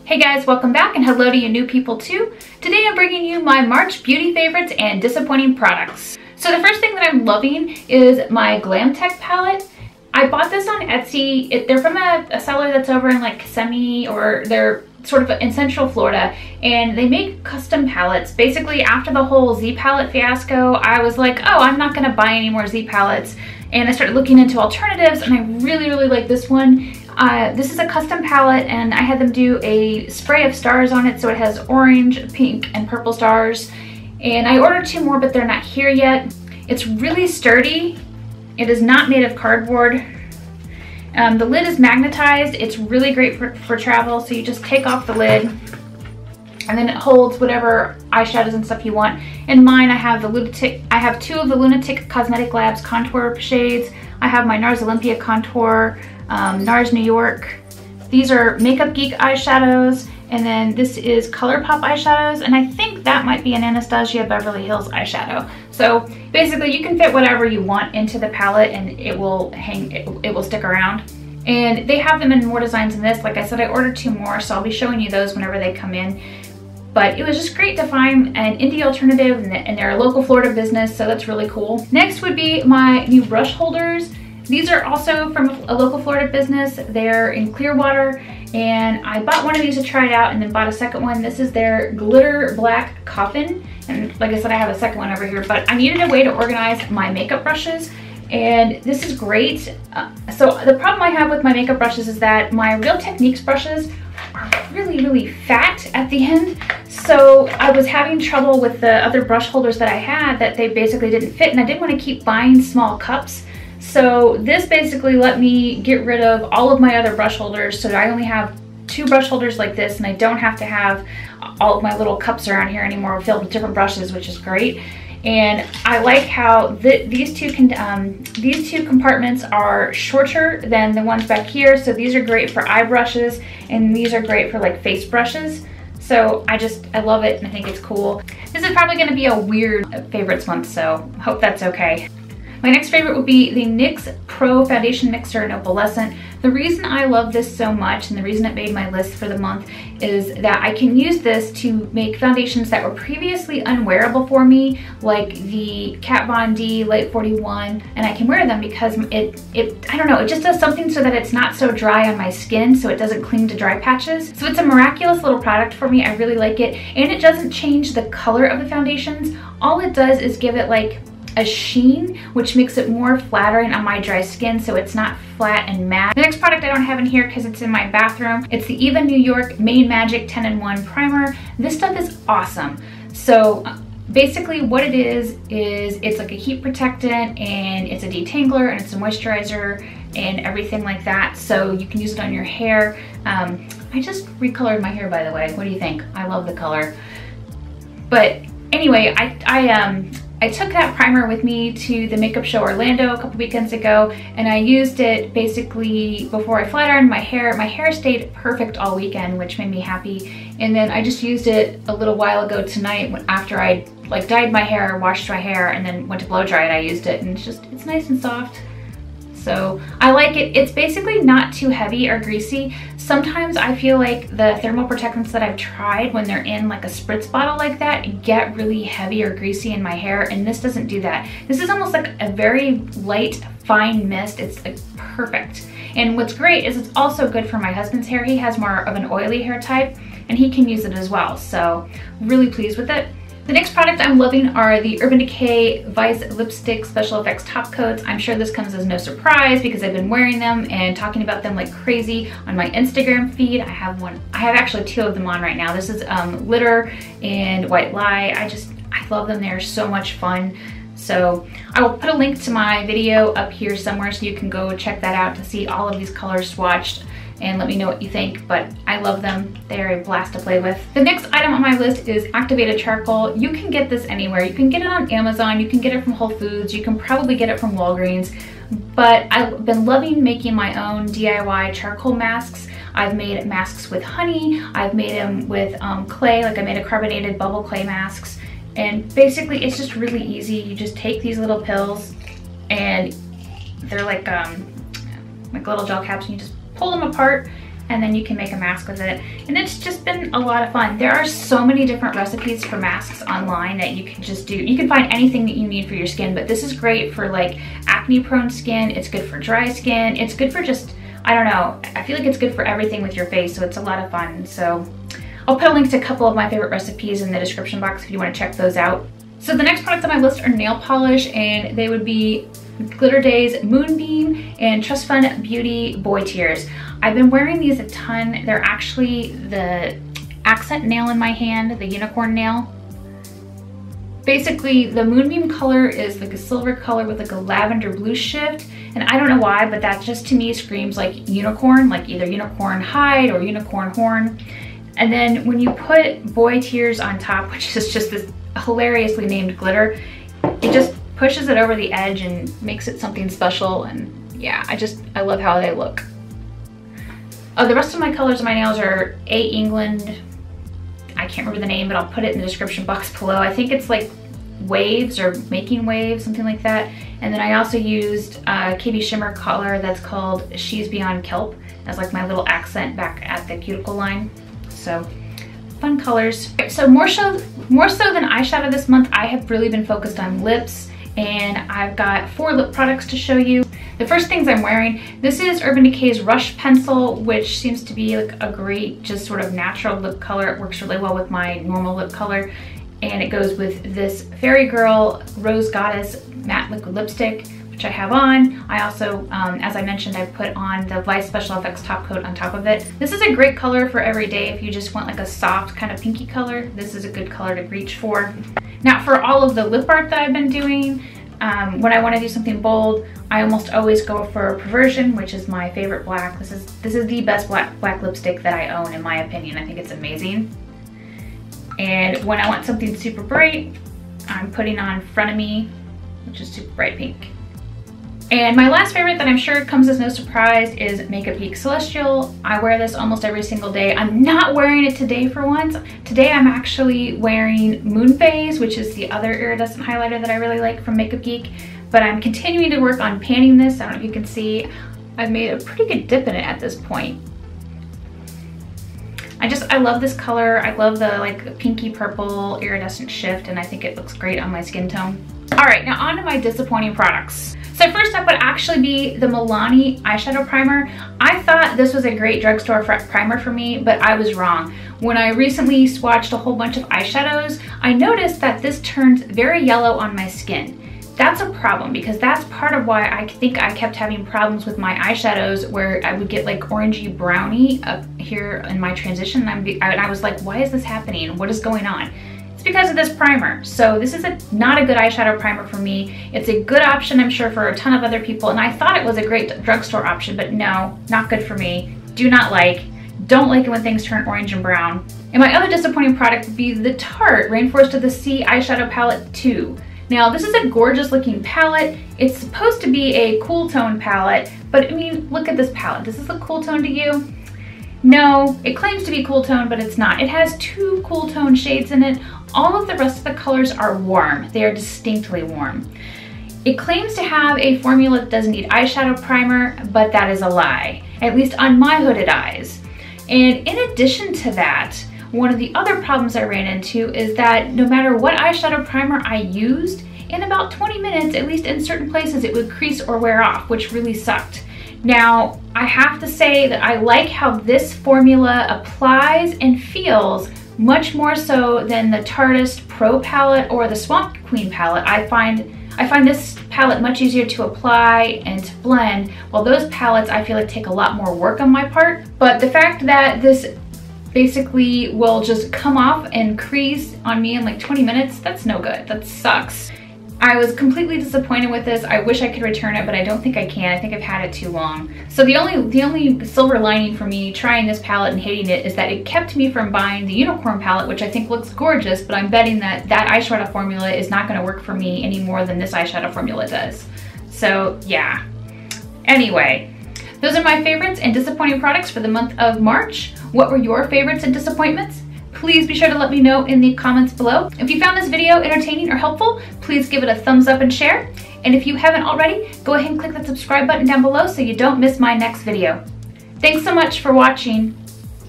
Hey guys, welcome back, and hello to you new people too. Today I'm bringing you my March beauty favorites and disappointing products. So the first thing that I'm loving is my Glam Tech palette. I bought this on Etsy. They're from a seller that's over in like Kissimmee, or they're sort of in Central Florida, and they make custom palettes. Basically, after the whole Z palette fiasco, I was like, oh, I'm not gonna buy any more Z palettes. And I started looking into alternatives, and I really like this one. This is a custom palette, and I had them do a spray of stars on it, so it has orange, pink, and purple stars. And I ordered 2 more, but they're not here yet. It's really sturdy. It is not made of cardboard. The lid is magnetized. It's really great for travel, so you just take off the lid, and then it holds whatever eyeshadows and stuff you want. In mine, I have the Lunatic. I have 2 of the Lunatic Cosmetic Labs contour shades. I have my NARS Olympia contour, NARS New York. These are Makeup Geek eyeshadows, and then this is ColourPop eyeshadows, and I think that might be an Anastasia Beverly Hills eyeshadow. So basically, you can fit whatever you want into the palette, and it will hang. It will stick around. And they have them in more designs than this. Like I said, I ordered 2 more, so I'll be showing you those whenever they come in. But it was just great to find an indie alternative, and they're a local Florida business, so that's really cool. Next would be my new brush holders. These are also from a local Florida business. They're in Clearwater, and I bought one of these to try it out and then bought a second one. This is their glitter black coffin, and like I said, I have a second one over here, but I needed a way to organize my makeup brushes, and this is great. So the problem I have with my makeup brushes is that my Real Techniques brushes are really fat at the end. So I was having trouble with the other brush holders that I had, that they basically didn't fit, and I didn't want to keep buying small cups. So this basically let me get rid of all of my other brush holders, so that I only have 2 brush holders like this, and I don't have to have all of my little cups around here anymore filled with different brushes, which is great. And I like how these two compartments are shorter than the ones back here, so these are great for eye brushes, and these are great for like face brushes. So I love it, and I think it's cool. This is probably going to be a weird favorites month, so I hope that's okay. My next favorite would be the NYX Pro Foundation Mixer in Opalescent. The reason I love this so much, and the reason it made my list for the month, is that I can use this to make foundations that were previously unwearable for me, like the Kat Von D Light 41, and I can wear them because I don't know, it just does something so that it's not so dry on my skin, so it doesn't cling to dry patches. So it's a miraculous little product for me. I really like it, and it doesn't change the color of the foundations. All it does is give it like a sheen, which makes it more flattering on my dry skin, so it's not flat and matte. The next product I don't have in here because it's in my bathroom. It's the Eva New York Made Magic 10-in-1 Primer. This stuff is awesome. So basically what it is it's like a heat protectant, and it's a detangler, and it's a moisturizer, and everything like that. So you can use it on your hair. I just recolored my hair, by the way. What do you think? I love the color. But anyway, I took that primer with me to the makeup show Orlando a couple weekends ago, and I used it basically before I flat ironed my hair. My hair stayed perfect all weekend, which made me happy. And then I just used it a little while ago tonight after I like dyed my hair, washed my hair, and then went to blow dry it. I used it, and it's nice and soft. So I like it. It's basically not too heavy or greasy. Sometimes I feel like the thermal protectants that I've tried, when they're in like a spritz bottle like that, get really heavy or greasy in my hair, and this doesn't do that. This is almost like a very light, fine mist. It's like perfect. And what's great is it's also good for my husband's hair. He has more of an oily hair type, and he can use it as well. So really pleased with it. The next product I'm loving are the Urban Decay Vice Lipstick Special Effects Topcoats. I'm sure this comes as no surprise because I've been wearing them and talking about them like crazy on my Instagram feed. I have actually 2 of them on right now. This is Glitter and White Lie. I love them. They're so much fun. So I will put a link to my video up here somewhere so you can go check that out to see all of these colors swatched, and let me know what you think, but I love them. They're a blast to play with. The next item on my list is activated charcoal. You can get this anywhere. You can get it on Amazon, you can get it from Whole Foods, you can probably get it from Walgreens, but I've been loving making my own DIY charcoal masks. I've made masks with honey, I've made them with clay, like I made a carbonated bubble clay masks, and basically it's just really easy. You just take these little pills, and they're like little gel caps, and you just pull them apart, and then you can make a mask with it. And it's just been a lot of fun. There are so many different recipes for masks online that you can just do. You can find anything that you need for your skin, but this is great for like acne prone skin. It's good for dry skin. It's good for just, I don't know, I feel like it's good for everything with your face, so it's a lot of fun. So I'll put a link to a couple of my favorite recipes in the description box if you want to check those out. So the next products on my list are nail polish, and they would be Glitter Daze Moonbeam and Trust Fund Beauty Boy Tears. I've been wearing these a ton. They're actually the accent nail in my hand, the unicorn nail. Basically, the Moonbeam color is like a silver color with like a lavender blue shift, and I don't know why, but that just to me screams like unicorn, like either unicorn hide or unicorn horn. And then when you put Boy Tears on top, which is just this hilariously named glitter, it just pushes it over the edge and makes it something special. And yeah, I love how they look. The rest of my colors of my nails are A. England. I can't remember the name, but I'll put it in the description box below. I think it's like Waves or Making Waves, something like that. And then I also used KB Shimmer color that's called She's Beyond Kelp as like my little accent back at the cuticle line. So fun colors. So more so than eyeshadow this month, I have really been focused on lips, and I've got 4 lip products to show you. The first things I'm wearing, this is Urban Decay's Rush Pencil, which seems to be like a great, just sort of natural lip color. It works really well with my normal lip color, and it goes with this Fairy Girl Rose Goddess matte liquid lipstick, which I have on. I also, as I mentioned, I put on the Vice Special Effects top coat on top of it. This is a great color for every day if you just want like a soft kind of pinky color. This is a good color to reach for. Now for all of the lip art that I've been doing, when I want to do something bold, I almost always go for Perversion, which is my favorite black. This is the best black lipstick that I own, in my opinion. I think it's amazing. And when I want something super bright, I'm putting on Frenemy, which is super bright pink. And my last favorite that I'm sure comes as no surprise is Makeup Geek Celestial. I wear this almost every single day. I'm not wearing it today for once. Today I'm actually wearing Moon Phase, which is the other iridescent highlighter that I really like from Makeup Geek. But I'm continuing to work on panning this. I don't know if you can see. I've made a pretty good dip in it at this point. I love this color. I love the like pinky purple iridescent shift, and I think it looks great on my skin tone. All right, now on to my disappointing products. So first up would actually be the Milani eyeshadow primer. I thought this was a great drugstore primer for me, but I was wrong. When I recently swatched a whole bunch of eyeshadows, I noticed that this turns very yellow on my skin. That's a problem, because that's part of why I think I kept having problems with my eyeshadows, where I would get like orangey brownie up here in my transition, and I was like, why is this happening? What is going on? It's because of this primer. So this is not a good eyeshadow primer for me. It's a good option, I'm sure, for a ton of other people, and I thought it was a great drugstore option, but no, not good for me. Do not like. Don't like it when things turn orange and brown. And my other disappointing product would be the Tarte Rainforest of the Sea eyeshadow palette 2. Now this is a gorgeous looking palette. It's supposed to be a cool tone palette, but I mean, look at this palette. Does this look cool tone to you? No, it claims to be cool tone, but it's not. It has 2 cool tone shades in it. All of the rest of the colors are warm. They are distinctly warm. It claims to have a formula that doesn't need eyeshadow primer, but that is a lie, at least on my hooded eyes. And in addition to that, one of the other problems I ran into is that no matter what eyeshadow primer I used, in about 20 minutes, at least in certain places, it would crease or wear off, which really sucked. Now, I have to say that I like how this formula applies and feels much more so than the Tarteist Pro palette or the Swamp Queen palette. I find this palette much easier to apply and to blend, while those palettes I feel like take a lot more work on my part. But the fact that this basically will just come off and crease on me in like 20 minutes, that's no good. That sucks. I was completely disappointed with this. I wish I could return it, but I don't think I can. I think I've had it too long. So the only silver lining for me trying this palette and hating it is that it kept me from buying the Unicorn palette, which I think looks gorgeous, but I'm betting that that eyeshadow formula is not going to work for me any more than this eyeshadow formula does. So yeah. Anyway, those are my favorites and disappointing products for the month of March. What were your favorites and disappointments? Please be sure to let me know in the comments below. If you found this video entertaining or helpful, please give it a thumbs up and share. And if you haven't already, go ahead and click that subscribe button down below so you don't miss my next video. Thanks so much for watching.